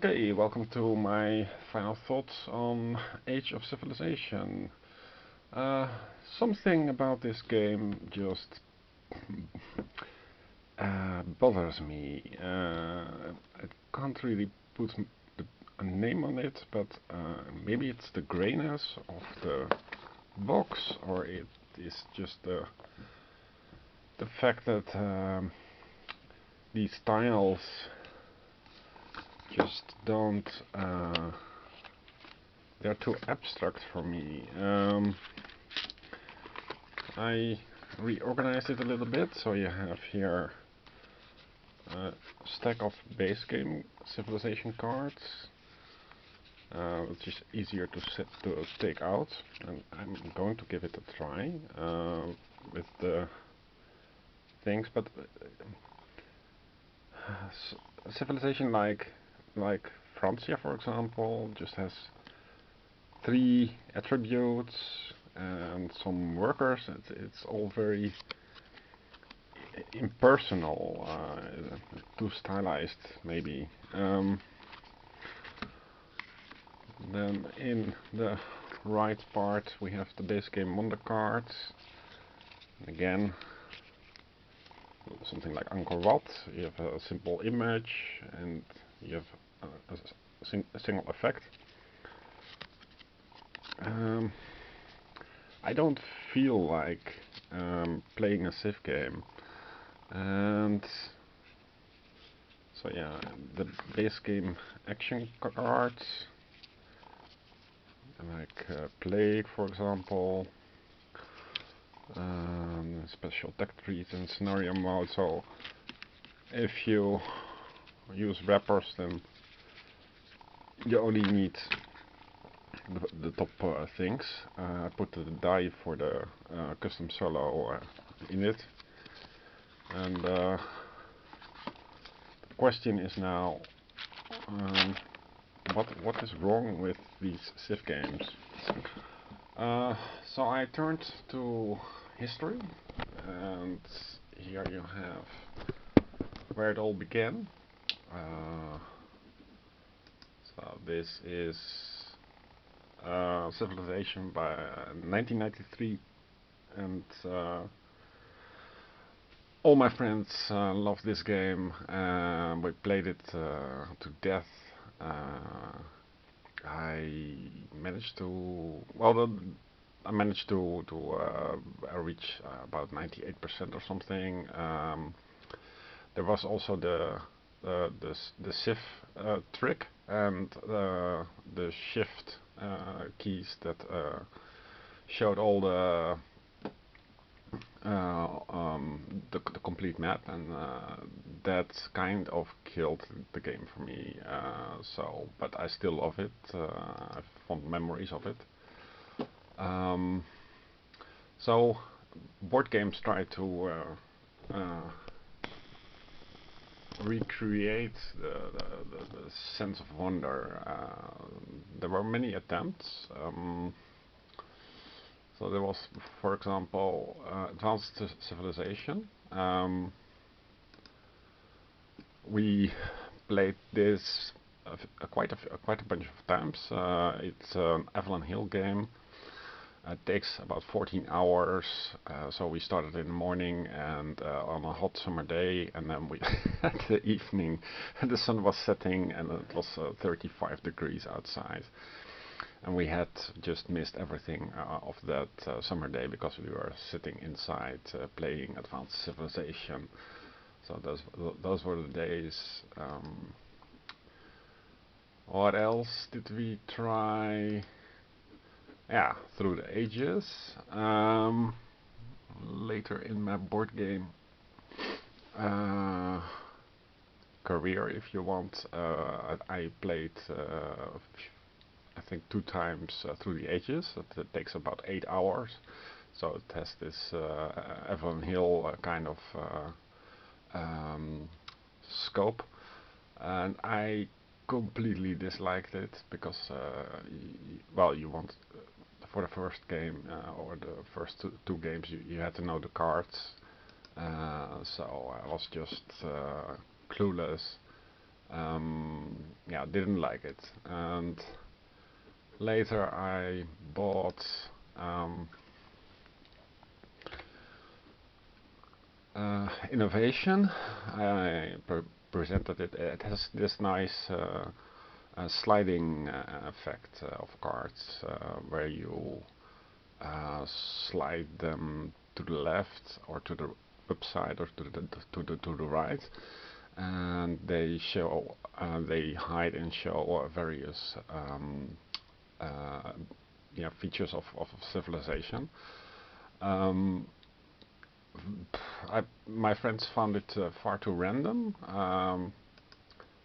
Okay, welcome to my final thoughts on Age of Civilization. Uh, Something about this game just bothers me. I can't really put a name on it, but maybe it's the grayness of the box, or it is just the fact that these tiles just don't. They're too abstract for me. I reorganized it a little bit, so you have here a stack of base game civilization cards, which is easier to take out, and I'm going to give it a try with the things. But civilization like Francia, for example, just has 3 attributes and some workers. It's all very impersonal, too stylized maybe. Then in the right part we have the base game wonder cards. Again, something like Angkor Wat. You have a simple image and you have a single effect. I don't feel like playing a Civ game, and so yeah, the base game action cards, like Plague, for example, special tech trees and scenario mode. So if you use wrappers, then you only need the top things. I put the die for the custom solo in it, and the question is now, what is wrong with these Civ games? So I turned to history, and here you have where it all began. So this is Civilization by 1993, and all my friends love this game. We played it to death. I managed to reach about 98% or something. There was also the Civ trick and the shift keys that showed all the complete map, and that kind of killed the game for me. But I still love it. I have fond memories of it. So board games try to recreate the sense of wonder. There were many attempts. So there was, for example, Advanced Civilization. We played this quite a bunch of times. It's an Avalon Hill game. It takes about 14 hours, so we started in the morning and on a hot summer day, and then we at the evening the sun was setting and it was 35 degrees outside, and we had just missed everything of that summer day because we were sitting inside playing Advanced Civilization. So those were the days. What else did we try? Yeah, Through the Ages. Later in my board game career, if you want, I played I think 2 times Through the Ages. It takes about 8 hours, so it has this Avalon Hill kind of scope, and I completely disliked it because well, you want for the first game or the first two games you had to know the cards, so I was just clueless. yeah, didn't like it. And later I bought um, Innovation. I presented it. It has this nice sliding effect of cards where you slide them to the left or to the upside or to the right, and they hide and show various uh, yeah, features of civilization. Um, my friends found it far too random,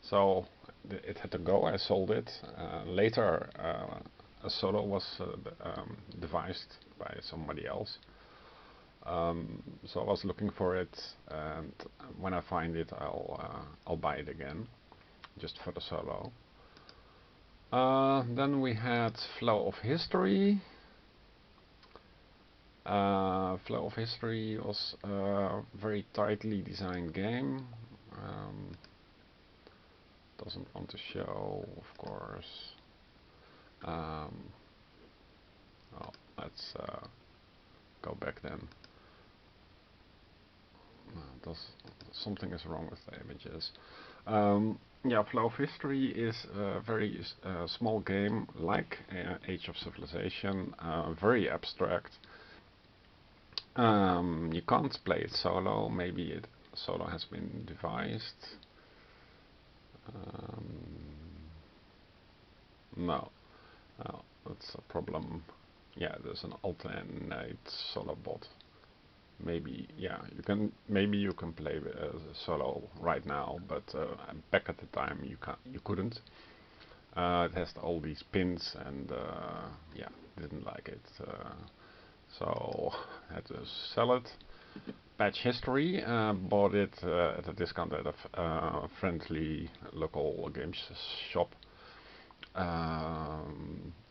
so it had to go. I sold it. Later, a solo was devised by somebody else. So I was looking for it, and when I find it, I'll buy it again, just for the solo. Then we had Flow of History. Flow of History was a very tightly designed game. Um, doesn't want to show, of course. Well, let's go back then. Does something is wrong with the images? Yeah, Flow of History is a very small game, like Age of Civilization, very abstract. You can't play it solo. Maybe solo has been devised. Um, no, that's a problem. Yeah, there's an alternate solo bot. Maybe, yeah, maybe you can play solo right now, but back at the time you couldn't. It has all these pins, and yeah, didn't like it. So had to sell it. Patch History, bought it at a discount at a friendly local games shop.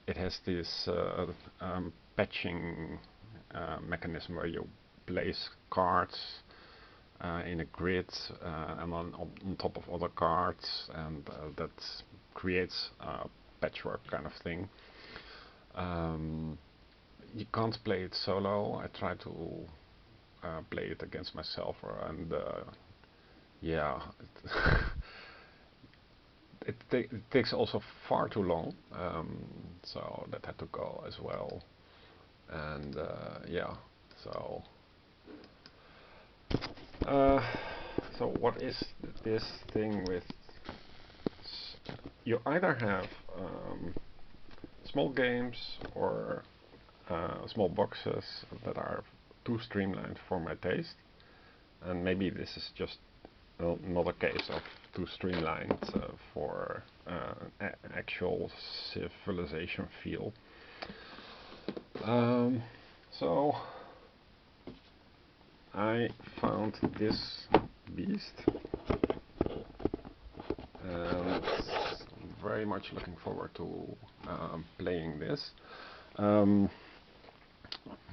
It has this patching mechanism where you place cards in a grid and on top of other cards, and that creates a patchwork kind of thing. You can't play it solo. I tried to play it against myself, and yeah, it takes also far too long, so that had to go as well. And yeah, so uh, so what is this thing with? You either have small games or small boxes that are too streamlined for my taste, and maybe this is just not a case of too streamlined for actual civilization feel. So I found this beast, and very much looking forward to playing this. Um,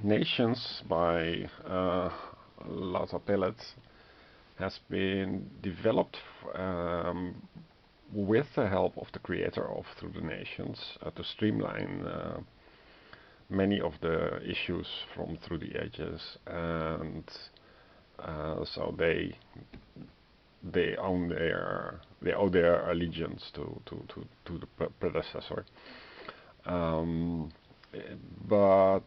Nations by Lata Pellet has been developed with the help of the creator of Through the Nations to streamline many of the issues from Through the Ages, and so they owe their allegiance to the predecessor. Um, but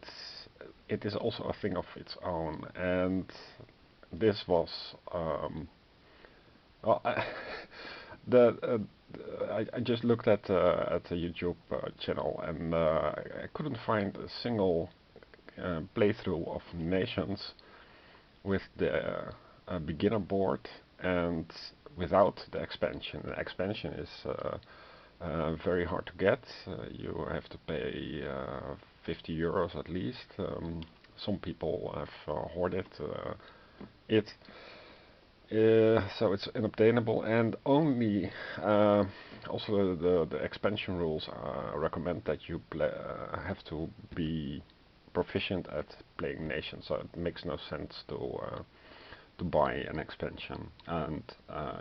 it is also a thing of its own, and this was well, I just looked at the YouTube channel, and I couldn't find a single playthrough of Nations with the beginner board and without the expansion. The expansion is very hard to get. You have to pay 50 euros at least. Some people have hoarded it. So it's unobtainable, and only also the expansion rules recommend that you have to be proficient at playing nations. So it makes no sense to to buy an expansion, and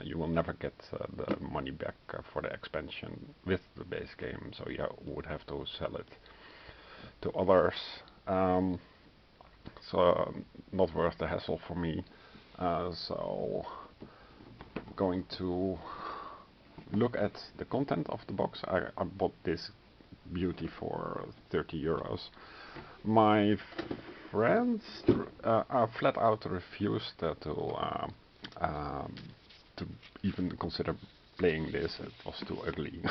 you will never get the money back for the expansion with the base game, so you would have to sell it to others. So not worth the hassle for me. So going to look at the content of the box. I bought this beauty for 30 euros. My friends flat out refused to even consider playing this. It was too ugly.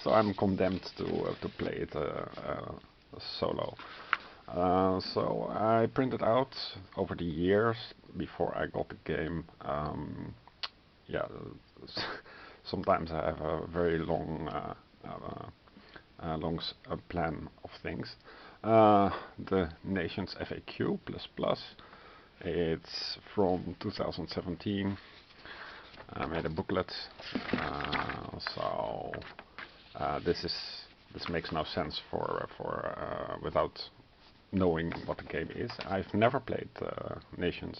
So I'm condemned to play it solo. So I printed out over the years before I got the game. Yeah, sometimes I have a very long plan of things. The Nations FAQ++. It's from 2017. I made a booklet. So this makes no sense for without knowing what the game is. I've never played Nations.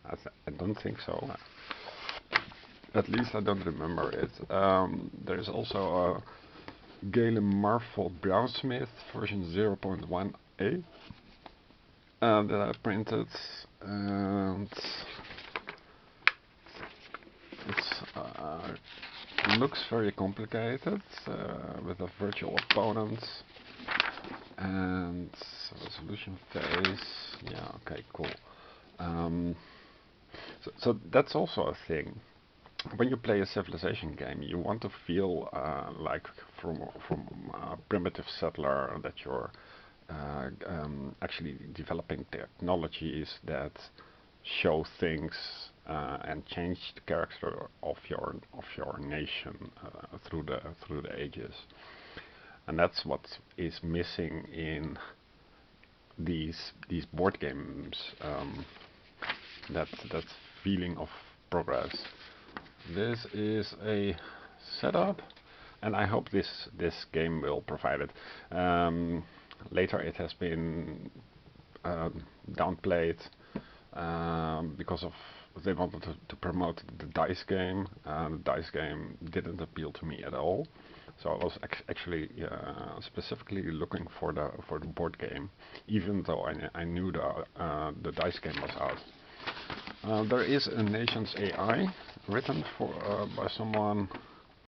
I don't think so. At least I don't remember it. There is also a Galen Marvel Brownsmith version 0.1a that I printed, and it looks very complicated with a virtual opponent and resolution phase. Yeah, okay, cool. So that's also a thing. When you play a civilization game, you want to feel like from a primitive settler that you're actually developing technologies that show things and change the character of your nation through the ages. And that's what is missing in these board games. That feeling of progress. This is a setup, and I hope this game will provide it. Later it has been downplayed because of they wanted to promote the dice game. The dice game didn't appeal to me at all, so I was actually specifically looking for the board game, even though I knew the dice game was out. There is a Nations AI written by someone